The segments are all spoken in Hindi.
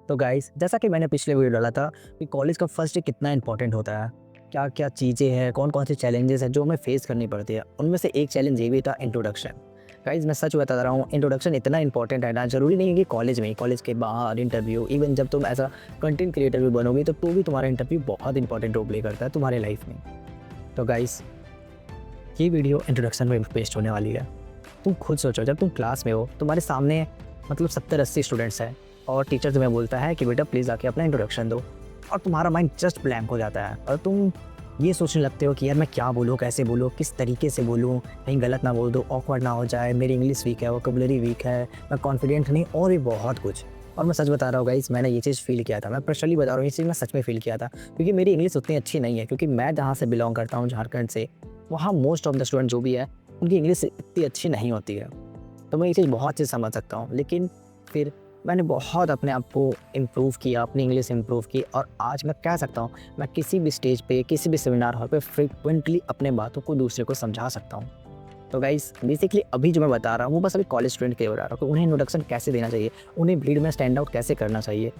तो गाइस जैसा कि मैंने पिछले वीडियो डाला था कि कॉलेज का फर्स्ट डे कितना इंपॉर्टेंट होता है, क्या क्या चीज़ें हैं, कौन कौन से चैलेंजेस हैं जो हमें फेस करनी पड़ती है। उनमें से एक चैलेंज ये भी था इंट्रोडक्शन। गाइस मैं सच बता रहा हूँ, इंट्रोडक्शन इतना इंपॉर्टेंट है ना, ज़रूरी नहीं है कि कॉलेज में ही, कॉलेज के बाहर इंटरव्यू, इवन जब तुम ऐसा कंटेंट क्रिएटर भी बनोगे तो भी तुम्हारा इंटरव्यू बहुत इंपॉर्टेंट रोल प्ले करता है तुम्हारे लाइफ में। तो गाइस ये वीडियो इंट्रोडक्शन में पेस्ट होने वाली है। तुम खुद सोचो, जब तुम क्लास में हो, तुम्हारे सामने मतलब 70-80 स्टूडेंट्स हैं और टीचर तुम्हें बोलता है कि बेटा प्लीज़ आके अपना इंट्रोडक्शन दो, और तुम्हारा माइंड जस्ट ब्लैंक हो जाता है और तुम ये सोचने लगते हो कि यार मैं क्या बोलूँ, कैसे बोलूँ, किस तरीके से बोलूँ, कहीं गलत ना बोल दो, ऑकवर्ड ना हो जाए, मेरी इंग्लिश वीक है, वोकैबुलरी वीक है, मैं कॉन्फिडेंट नहीं, और भी बहुत कुछ। और मैं सच बता रहा हूँ गाइस, मैंने ये चीज़ फ़ील किया था, मैं पर्सनली बता रहा हूँ, ये चीज़ मैं सच में फ़ील किया था, क्योंकि मेरी इंग्लिश उतनी अच्छी नहीं है। क्योंकि मैं जहाँ से बिलोंग करता हूँ, झारखंड से, वहाँ मोस्ट ऑफ द स्टूडेंट जो भी है उनकी इंग्लिश इतनी अच्छी नहीं होती है। तो मैं ये चीज़ बहुत चीज़ समझ सकता हूँ, लेकिन फिर मैंने बहुत अपने आप को इम्प्रूव किया, अपनी इंग्लिश इम्प्रूव की, और आज मैं कह सकता हूँ मैं किसी भी स्टेज पे, किसी भी सेमिनार हॉल पे फ्रीक्वेंटली अपने बातों को दूसरे को समझा सकता हूँ। तो गाइस बेसिकली अभी जो मैं बता रहा हूँ वो बस अभी कॉलेज स्टूडेंट के लिए बता रहा हूँ कि उन्हें इंट्रोडक्शन कैसे देना चाहिए, उन्हें भीड़ में स्टैंड आउट कैसे करना चाहिए।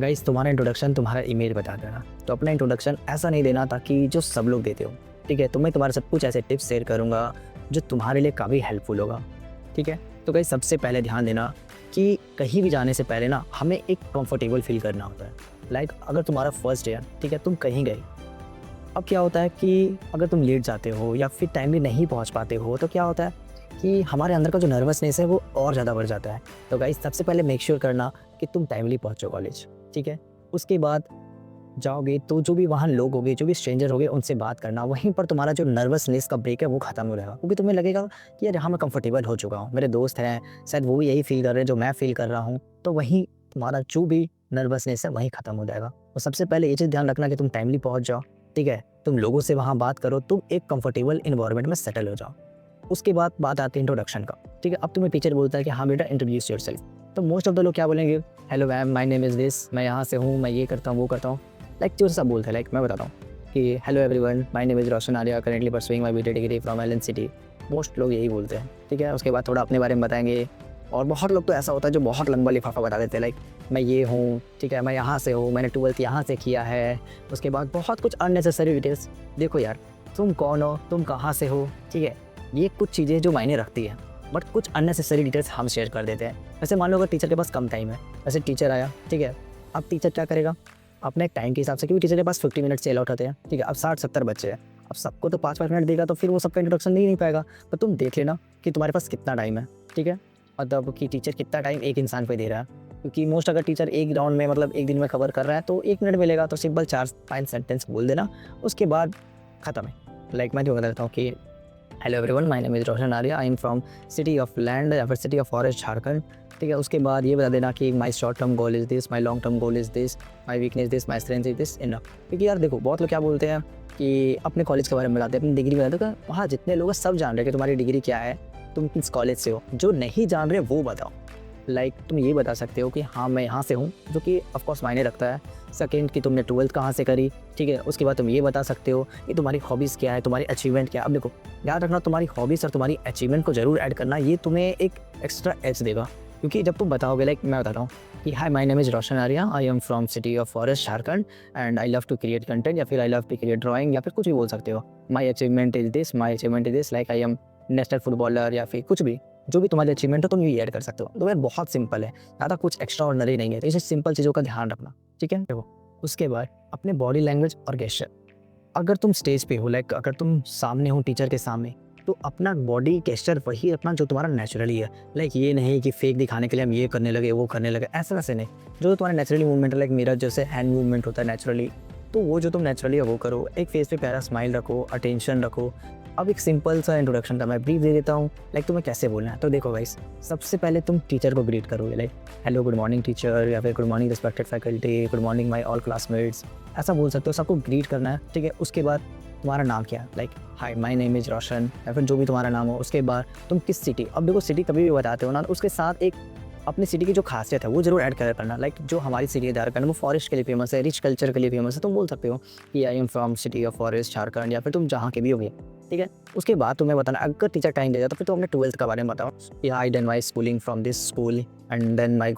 गाइस तुम्हारा इंट्रोडक्शन तुम्हारा इमेज बता देना, तो अपना इंट्रोडक्शन ऐसा नहीं देना ताकि जो सब लोग देते हो, ठीक है। तो मैं तुम्हारे सब कुछ ऐसे टिप्स शेयर करूँगा जो तुम्हारे लिए काफ़ी हेल्पफुल होगा, ठीक है। तो गाइस सबसे पहले ध्यान देना कि कहीं भी जाने से पहले ना हमें एक कंफर्टेबल फील करना होता है। लाइक अगर तुम्हारा फर्स्ट डे है, ठीक है, तुम कहीं गए, अब क्या होता है कि अगर तुम लेट जाते हो या फिर टाइमली नहीं पहुंच पाते हो तो क्या होता है कि हमारे अंदर का जो नर्वसनेस है वो और ज़्यादा बढ़ जाता है। तो गाइस सबसे पहले मेक श्योर करना कि तुम टाइमली पहुंचो कॉलेज, ठीक है। उसके बाद जाओगे तो जो भी वहाँ लोग होंगे, जो भी स्ट्रेंजर होंगे, उनसे बात करना, वहीं पर तुम्हारा जो नर्वसनेस का ब्रेक है वो खत्म हो जाएगा, क्योंकि तुम्हें लगेगा कि यार यहाँ मैं कंफर्टेबल हो चुका हूँ, मेरे दोस्त हैं, शायद वो भी यही फील कर रहे हैं जो मैं फील कर रहा हूँ, तो वहीं तुम्हारा जो भी नर्वसनेस है वहीं खत्म हो जाएगा। और सबसे पहले ये चीज़ ध्यान रखना कि तुम टाइमली पहुँच जाओ, ठीक है, तुम लोगों से वहाँ बात करो, तुम एक कंफर्टेबल इन्वायरमेंट में सेटल हो जाओ। उसके बाद बात आती है इंट्रोडक्शन का, ठीक है। अब तुम्हें टीचर बोलता है कि हाँ बेटा इंट्रोड्यूस योरसेल्फ, तो मोस्ट ऑफ द लोग क्या बोलेंगे, hello ma'am, my name is this, मैं यहाँ से हूँ, मैं ये करता हूँ, वो करता हूँ। लाइक जो सब बोलते हैं, लाइक मैं बताता हूँ कि hello everyone, my name is Roshan Arya, currently pursuing my BTech degree from एलन सिटी। मोस्ट लोग यही बोलते हैं, ठीक है। उसके बाद थोड़ा अपने बारे में बताएंगे, और बहुत लोग तो ऐसा होता है जो बहुत लंबा लिफाफा बता देते हैं, लाइक मैं ये हूँ, ठीक है, मैं यहाँ से हूँ, मैंने 12th यहाँ से किया है। उसके बाद बहुत कुछ अननेसेसरी डिटेल्स। देखो यार, तुम कौन हो, तुम कहाँ से हो, ठीक है, ये कुछ चीज़ें जो मायने रखती है, बट कुछ अननेसेसरी डिटेल्स हम शेयर कर देते हैं। वैसे मान लो अगर टीचर के पास कम टाइम है, वैसे टीचर आया, ठीक है, अब टीचर क्या करेगा अपने एक टाइम के हिसाब से, क्योंकि टीचर के पास 50 मिनट से अलाउट होते हैं, ठीक है। अब 60-70 बच्चे हैं, अब सबको तो 5-5 मिनट देगा, तो फिर वो सबका इंट्रोडक्शन दे ही नहीं पाएगा। तो तुम देख लेना कि तुम्हारे पास कितना टाइम है, ठीक है, मतलब कि टीचर कितना टाइम एक इंसान पे दे रहा है। क्योंकि मोस्ट अगर टीचर एक राउंड में मतलब एक दिन में कवर कर रहा है तो 1 मिनट मिलेगा, तो सिंपल 4-5 सेंटेंस बोल देना, उसके बाद ख़त्म है। लाइक मैं जो बता देता हूँ कि hello everyone, my name is Roshan Arya, I am from city of land या फिर सिटी ऑफ फॉरेस्ट, झारखंड, ठीक है। उसके बाद ये बता देना कि my short term goal is this, my long term goal is this, my weakness this, my strength is this, enough. क्योंकि यार देखो, बहुत लोग क्या बोलते हैं कि अपने कॉलेज के बारे में बताते हैं, अपनी डिग्री बताते हैं, तो वहाँ जितने लोग हैं सब जान रहे हैं कि तुम्हारी डिग्री क्या है, तुम किस कॉलेज से हो। जो नहीं जान रहे वो बताओ। लाइक तुम ये बता सकते हो कि हाँ मैं यहाँ से हूँ, जो कि ऑफकोर्स मायने रखता है। सेकेंड कि तुमने 12th कहाँ से करी, ठीक है। उसके बाद तुम ये बता सकते हो कि तुम्हारी हॉबीज़ क्या है, तुम्हारी अचीवमेंट क्या है। अब देखो, याद रखना, तुम्हारी हॉबीज़ और तुम्हारी अचीवमेंट को जरूर ऐड करना, ये तुम्हें एक एक्स्ट्रा एज देगा। क्योंकि जब तुम बताओगे, लाइक मैं बताता हूँ कि hi my name is Roshan Arya, I am from city of forest, Jharkhand, and I love to create content, या फिर I love to create drawing, या फिर कुछ भी बोल सकते हो। My achievement is this, my achievement is this, like I am national footballer, या फिर कुछ भी, जो भी तुम्हारी अचीवमेंट हो तुम ये ऐड कर सकते हो। तो यार बहुत सिंपल है, ज़्यादा कुछ एक्स्ट्रा ऑर्डिनरी नहीं है, तो इसे सिंपल चीज़ों का ध्यान रखना, ठीक है। देखो उसके बाद अपने बॉडी लैंग्वेज और गेस्चर। अगर तुम स्टेज पे हो, लाइक अगर तुम सामने हो टीचर के सामने, तो अपना बॉडी गेस्चर वही रखना जो तुम्हारा नेचुरली है। लाइक ये नहीं कि फेक दिखाने के लिए हम ये करने लगे, वो करने लगे, ऐसा वैसे नहीं। जो तुम्हारा नेचुरली मूवमेंट है, लाइक मेरा जैसे हैंड मूवमेंट होता है नेचुरली, तो वो जो तुम नेचुरली है वो करो। एक फेस पे प्यारा स्माइल रखो, अटेंशन रखो। अब एक सिंपल सा इंट्रोडक्शन का मैं ब्रीफ दे देता हूँ, लाइक तुम्हें कैसे बोलना है। तो देखो गाइस, सबसे पहले तुम टीचर को ग्रीट करोगे, like hello good morning teacher, या फिर good morning respected faculty, good morning my all classmates, ऐसा बोल सकते हो। सबको ग्रीट करना है, ठीक है। उसके बाद तुम्हारा नाम क्या है, like hi my name is Roshan, या फिर जो भी तुम्हारा नाम हो। उसके बाद तुम किस सिटी, अब देखो सिटी कभी भी बताते हो ना, उसके साथ एक अपनी सिटी की जो खासियत है वो जरूर ऐड कर करना। लाइक जो हमारी सिटी है झारखंड, वो फॉरेस्ट के लिए फेमस है, रिच कल्चर के लिए फेमस है। तुम बोल सकते हो कि आई am from city of forest Jharkhand, या फिर तुम जहाँ के भी होगे, ठीक है। उसके बाद तुम्हें बताना, अगर टीचर टाइम दे जाता फिर तो अपने 12th के बारे में बताओ, या I done my schooling from this school and then I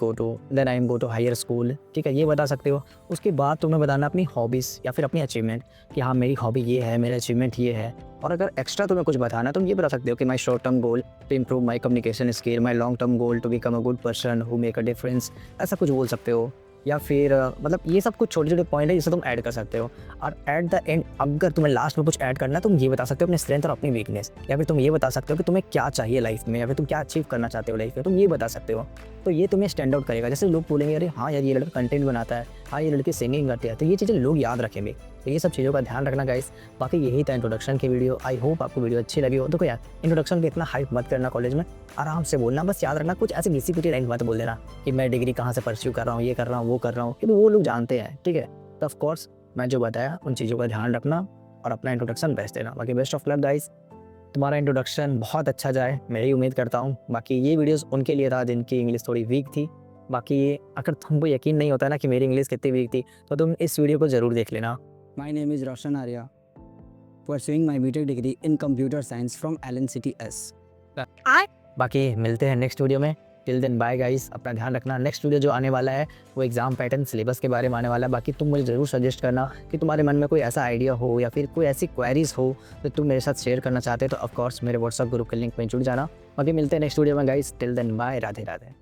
am go to higher school, ठीक है, ये बता सकते हो। उसके बाद तुम्हें बताना अपनी हॉबीज़ या फिर अपनी अचीवमेंट, कि हाँ मेरी हॉबी ये है, मेरा अचीवमेंट ये है। और अगर एक्स्ट्रा तुम्हें कुछ बताना है तुम ये बता सकते हो कि my short term goal to improve my communication skill, my long term goal to become a good person who make a difference, ऐसा कुछ बोल सकते हो। या फिर मतलब ये सब कुछ छोटे छोटे पॉइंट है जिसे तुम ऐड कर सकते हो। और एट द एंड अगर तुम्हें लास्ट में कुछ ऐड करना है तुम ये बता सकते हो अपने स्ट्रेंथ और अपनी वीकनेस, या फिर तुम ये बता सकते हो कि तुम्हें क्या चाहिए लाइफ में, या फिर तुम क्या अचीव करना चाहते हो लाइफ में, तुम ये बता सकते हो। तो ये तुम्हें स्टैंड आउट करेगा। जैसे लोग बोलेंगे अरे हाँ यार ये लड़का कंटेंट बनाता है, हाँ ये लड़की सिंगिंग करती है, तो ये चीज़ें लोग याद रखेंगे। तो ये सब चीज़ों का ध्यान रखना गाइस। बाकी यही था इंट्रोडक्शन की वीडियो। आई होप आपको वीडियो अच्छी लगी हो। देखो यार, इंट्रोडक्शन के इतना हाइप मत करना, कॉलेज में आराम से बोलना, बस याद रखना कुछ ऐसे घिसी पिटी लाइन मत बोल देना कि मैं डिग्री कहाँ से परस्यू कर रहा हूँ, ये कर रहा हूँ, वो कर रहा हूँ, क्योंकि वो लोग जानते हैं, ठीक है। तो ऑफ कोर्स मैं जो बताया उन चीज़ों का ध्यान रखना और अपना इंट्रोडक्शन बेस्ट देना। बाकी बेस्ट ऑफ लक गाइस, तुम्हारा इंट्रोडक्शन बहुत अच्छा जाए, मैं यही उम्मीद करता हूँ। बाकी ये वीडियोस उनके लिए था जिनकी इंग्लिश थोड़ी वीक थी। बाकी अगर तुमको यकीन नहीं होता ना कि मेरी इंग्लिश कितनी वीक थी, तो तुम इस वीडियो को ज़रूर देख लेना। My name is Roshan Arya, pursuing my BTech degree in Computer Science from LNCTS. बाकी मिलते हैं नेक्स्ट वीडियो में। टिल देन बाय गाइस, अपना ध्यान रखना। नेक्स्ट वीडियो जो आने वाला है वो एग्जाम पैटर्न सिलेबस के बारे में आने वाला है। बाकी तुम मुझे ज़रूर सजेस्ट करना कि तुम्हारे मन में कोई ऐसा आइडिया हो या फिर कोई ऐसी क्वेरीज हो तो तुम मेरे साथ शेयर करना चाहते हो, तो ऑफकोर्स मेरे व्हाट्सअप ग्रुप के लिंक में जुड़ जाना। बाकी मिलते हैं नेक्स्ट वीडियो में guys. Till then bye, Radhe Radhe.